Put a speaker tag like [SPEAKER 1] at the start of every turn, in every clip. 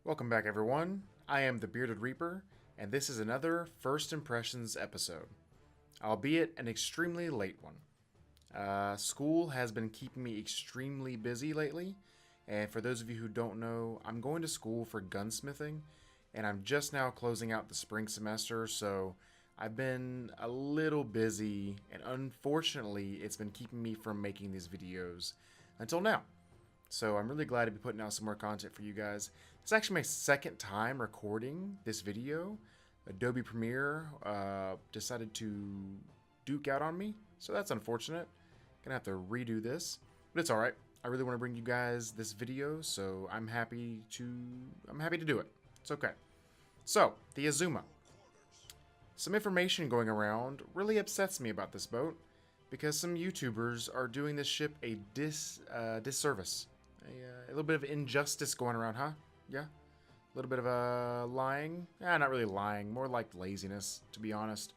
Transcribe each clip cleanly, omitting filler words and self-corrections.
[SPEAKER 1] Welcome back, everyone. I am the Bearded Reaper, and this is another First Impressions episode, albeit an extremely late one. School has been keeping me extremely busy lately, and for those of you who don't know, I'm going to school for gunsmithing, and I'm just now closing out the spring semester, so I've been a little busy, and unfortunately, it's been keeping me from making these videos until now. So I'm really glad to be putting out some more content for you guys. It's actually my second time recording this video. Adobe Premiere decided to duke out on me, so that's unfortunate. Gonna have to redo this, but it's all right. I really want to bring you guys this video, so I'm happy to do it. It's okay. So the Azuma. Some information going around really upsets me about this boat because some YouTubers are doing this ship a disservice. A little bit of injustice going around, huh? Yeah? A little bit of lying? Not really lying. More like laziness, to be honest.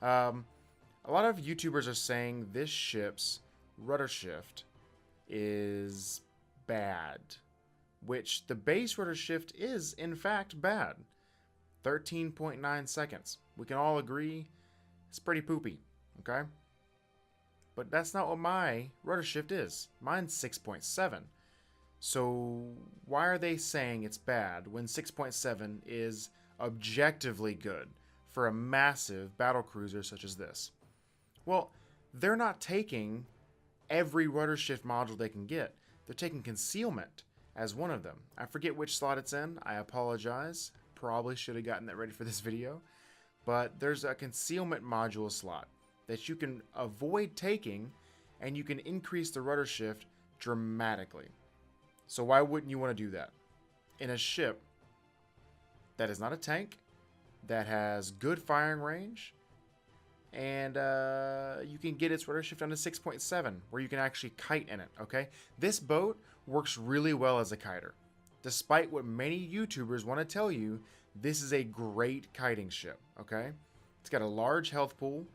[SPEAKER 1] A lot of YouTubers are saying this ship's rudder shift is bad. Which the base rudder shift is, in fact, bad. 13.9 seconds. We can all agree it's pretty poopy, okay? But that's not what my rudder shift is. Mine's 6.7. So why are they saying it's bad when 6.7 is objectively good for a massive battle cruiser such as this? Well, they're not taking every rudder shift module they can get. They're taking concealment as one of them. I forget which slot it's in. I apologize. Probably should have gotten that ready for this video. But there's a concealment module slot that you can avoid taking, and you can increase the rudder shift dramatically. So why wouldn't you want to do that? In a ship that is not a tank, that has good firing range, and you can get its rudder shift down to 6.7, where you can actually kite in it, okay? This boat works really well as a kiter. Despite what many YouTubers want to tell you, this is a great kiting ship, okay? It's got a large health pool.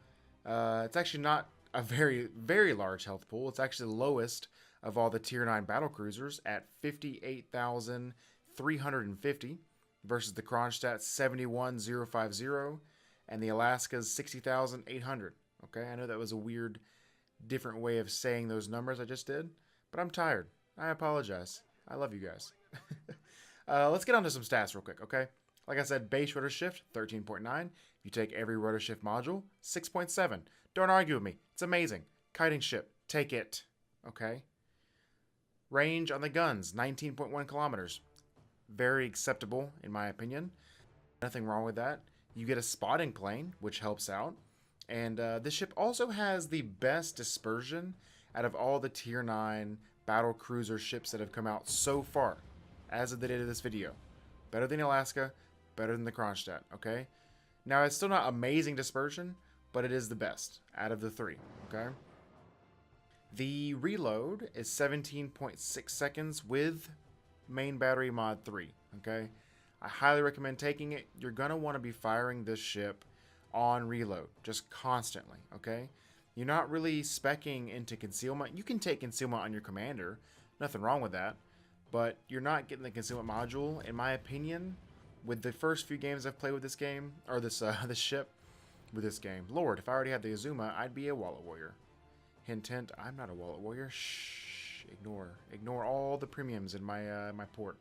[SPEAKER 1] It's actually not a very, very large health pool. It's actually the lowest of all the Tier 9 battle cruisers at 58,350 versus the Kronstadt 71,050 and the Alaska's 60,800. Okay, I know that was a weird, different way of saying those numbers I just did, but I'm tired. I apologize. I love you guys. Let's get on to some stats real quick, okay? Like I said, base rudder shift, 13.9. If you take every rudder shift module, 6.7. Don't argue with me. It's amazing. Kiting ship. Take it. Okay? Range on the guns, 19.1 kilometers. Very acceptable, in my opinion. Nothing wrong with that. You get a spotting plane, which helps out. And this ship also has the best dispersion out of all the Tier 9 battle cruiser ships that have come out so far, as of the date of this video. Better than Alaska, better than the Kronstadt, okay? Now, it's still not amazing dispersion, but it is the best out of the three, okay? The reload is 17.6 seconds with main battery mod 3, okay? I highly recommend taking it. You're going to want to be firing this ship on reload, just constantly, okay? You're not really speccing into concealment. You can take concealment on your commander. Nothing wrong with that. But you're not getting the concealment module, in my opinion, with the first few games I've played with this game, or this ship with this game. Lord, if I already had the Azuma, I'd be a wallet warrior. Hint, hint, I'm not a wallet warrior. Shh, ignore all the premiums in my my port.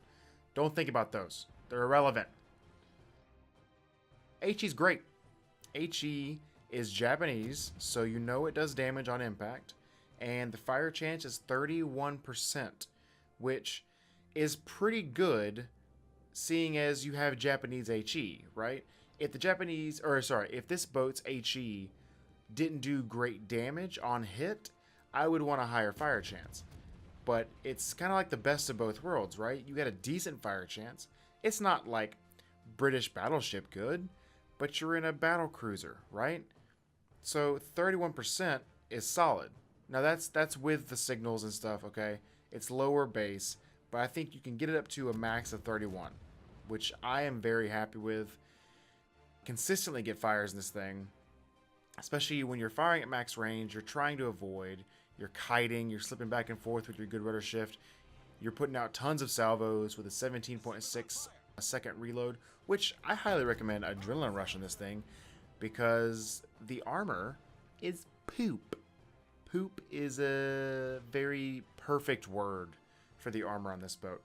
[SPEAKER 1] Don't think about those. They're irrelevant. HE's great. HE is Japanese, so you know it does damage on impact, and the fire chance is 31%, which is pretty good, seeing as you have Japanese HE, right? If this boat's HE didn't do great damage on hit, I would want a higher fire chance. But it's kind of like the best of both worlds, right? You get a decent fire chance. It's not like British battleship good, but you're in a battle cruiser, right? So 31% is solid. Now that's with the signals and stuff, okay? It's lower base, but I think you can get it up to a max of 31, which I am very happy with. Consistently get fires in this thing, especially when you're firing at max range. You're trying to avoid, you're kiting, you're slipping back and forth with your good rudder shift. You're putting out tons of salvos with a 17.6 a second reload, which I highly recommend Adrenaline Rush in this thing because the armor is poop. Poop is a very perfect word for the armor on this boat.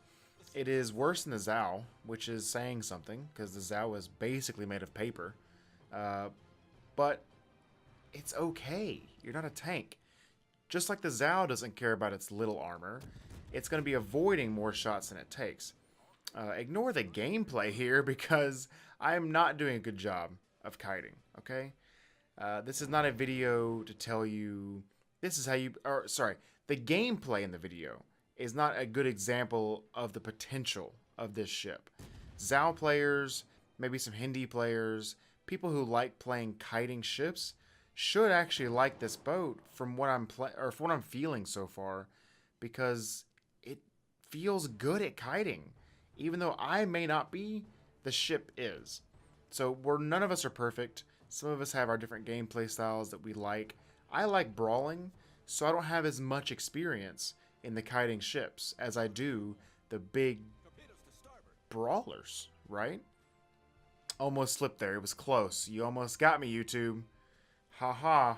[SPEAKER 1] It is worse than the Zao, which is saying something because the Zao is basically made of paper. But it's okay. You're not a tank. Just like the Zao doesn't care about its little armor, it's going to be avoiding more shots than it takes. Ignore the gameplay here because I'm not doing a good job of kiting, okay? This is not a video to tell you this is how you... Or, sorry, the gameplay in the video is not a good example of the potential of this ship. Zao players, maybe some Hindi players, people who like playing kiting ships should actually like this boat from what I'm from what I'm feeling so far, because it feels good at kiting. Even though I may not be, the ship is. So none of us are perfect. Some of us have our different gameplay styles that we like. I like brawling, so I don't have as much experience in the kiting ships as I do the big brawlers, right? Almost slipped there. It was close. You almost got me, YouTube. Haha.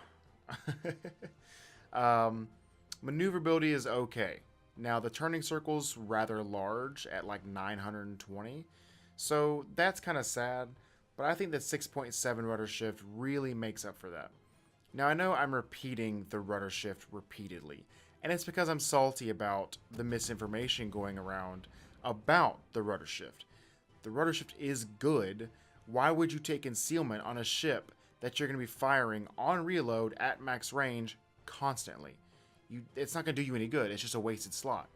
[SPEAKER 1] Maneuverability is okay. Now, the turning circle's rather large at like 920, so that's kind of sad, but I think the 6.7 rudder shift really makes up for that. Now, I know I'm repeating the rudder shift repeatedly, and it's because I'm salty about the misinformation going around about the rudder shift. The rudder shift is good. Why would you take concealment on a ship that you're going to be firing on reload at max range constantly? It's not going to do you any good. It's just a wasted slot.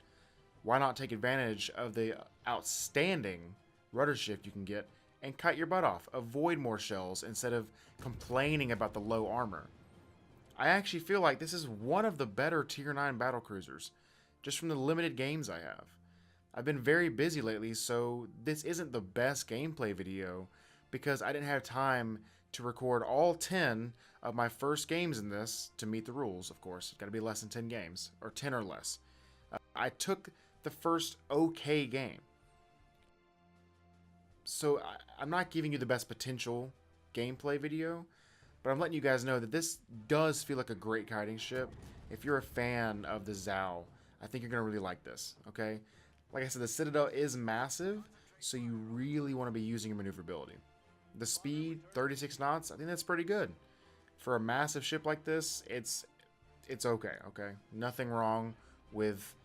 [SPEAKER 1] Why not take advantage of the outstanding rudder shift you can get and cut your butt off? Avoid more shells instead of complaining about the low armor. I actually feel like this is one of the better Tier 9 battlecruisers, just from the limited games I have. I've been very busy lately, so this isn't the best gameplay video because I didn't have time to record all 10 of my first games in this to meet the rules, of course. It's got to be less than 10 games, or 10 or less. I took the first okay game. So I'm not giving you the best potential gameplay video, but I'm letting you guys know that this does feel like a great kiting ship. If you're a fan of the Zao, I think you're going to really like this, okay? Like I said, the Citadel is massive, so you really want to be using your maneuverability. The speed, 36 knots, I think that's pretty good. For a massive ship like this, it's okay, okay? Nothing wrong with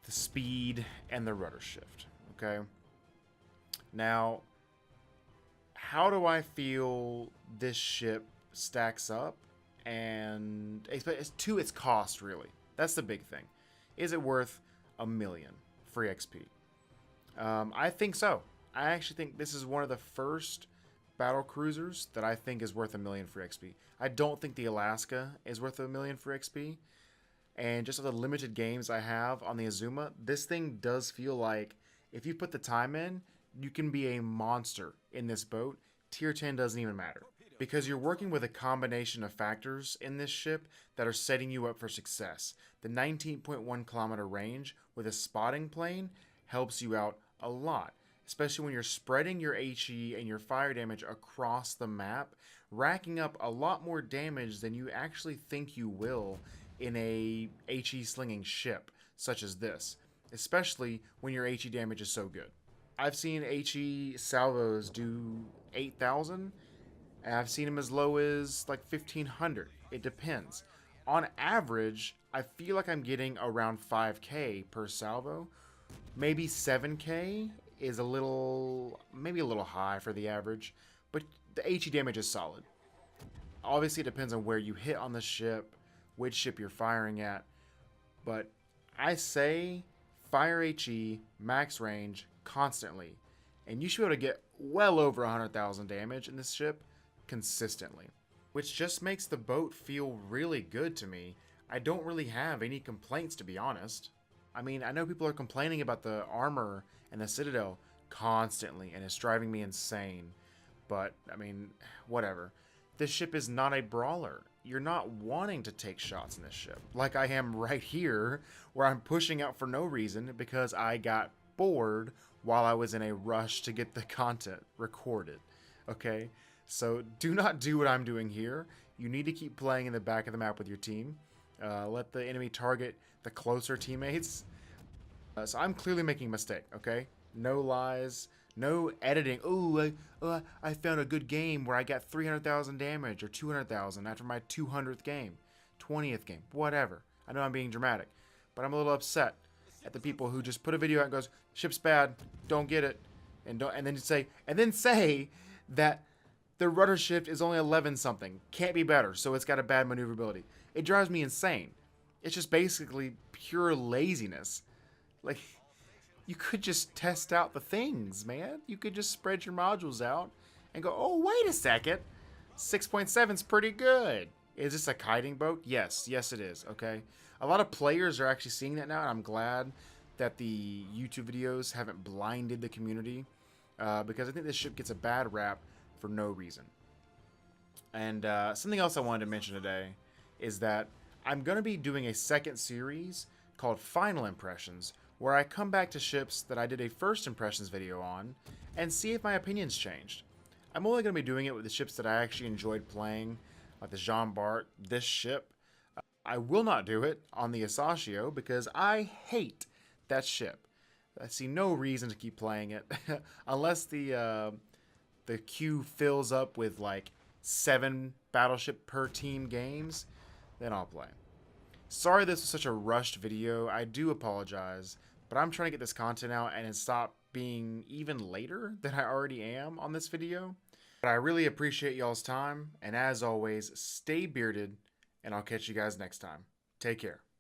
[SPEAKER 1] the speed and the rudder shift, okay? Now, how do I feel this ship stacks up and to its cost, really? That's the big thing. Is it worth $1 million free XP? I think so. I actually think this is one of the first battle cruisers that I think is worth $1 million free XP. I don't think the Alaska is worth $1 million free XP. And just of the limited games I have on the Azuma, this thing does feel like if you put the time in, you can be a monster in this boat. Tier 10 doesn't even matter. Because you're working with a combination of factors in this ship that are setting you up for success. The 19.1 kilometer range with a spotting plane helps you out a lot. Especially when you're spreading your HE and your fire damage across the map, racking up a lot more damage than you actually think you will in a HE slinging ship such as this, especially when your HE damage is so good. I've seen HE salvos do 8,000, and I've seen them as low as like 1,500. It depends. On average, I feel like I'm getting around 5k per salvo. Maybe 7k is maybe a little high for the average, but the HE damage is solid. Obviously, it depends on where you hit on the ship, which ship you're firing at, but I say fire HE, max range, constantly, and you should be able to get well over 100,000 damage in this ship consistently, which just makes the boat feel really good to me. I don't really have any complaints, to be honest. I mean, I know people are complaining about the armor and the Citadel constantly, and it's driving me insane. But, I mean, whatever. This ship is not a brawler. You're not wanting to take shots in this ship. Like I am right here, where I'm pushing out for no reason because I got bored while I was in a rush to get the content recorded. Okay? So do not do what I'm doing here. You need to keep playing in the back of the map with your team. Let the enemy target the closer teammates. So I'm clearly making a mistake, okay? No lies, no editing. I found a good game where I got 300,000 damage or 200,000 after my 200th game, 20th game, whatever. I know I'm being dramatic, but I'm a little upset at the people who just put a video out and goes, "Ship's bad, don't get it," and then say that the rudder shift is only 11 something, can't be better, so it's got a bad maneuverability. It drives me insane. It's just basically pure laziness. Like, you could just test out the things, man. You could just spread your modules out and go, oh, wait a second. 6.7 is pretty good. Is this a kiting boat? Yes, it is, okay? A lot of players are actually seeing that now, and I'm glad that the YouTube videos haven't blinded the community, because I think this ship gets a bad rap for no reason. And something else I wanted to mention today is that I'm going to be doing a second series called Final Impressions, where I come back to ships that I did a first impressions video on and see if my opinions changed. I'm only going to be doing it with the ships that I actually enjoyed playing, like the Jean Bart, this ship. I will not do it on the Asashio because I hate that ship. I see no reason to keep playing it unless the queue fills up with like 7 battleship per team games, then I'll play. Sorry this was such a rushed video. I do apologize, but I'm trying to get this content out and stop being even later than I already am on this video. But I really appreciate y'all's time, and as always, stay bearded, and I'll catch you guys next time. Take care.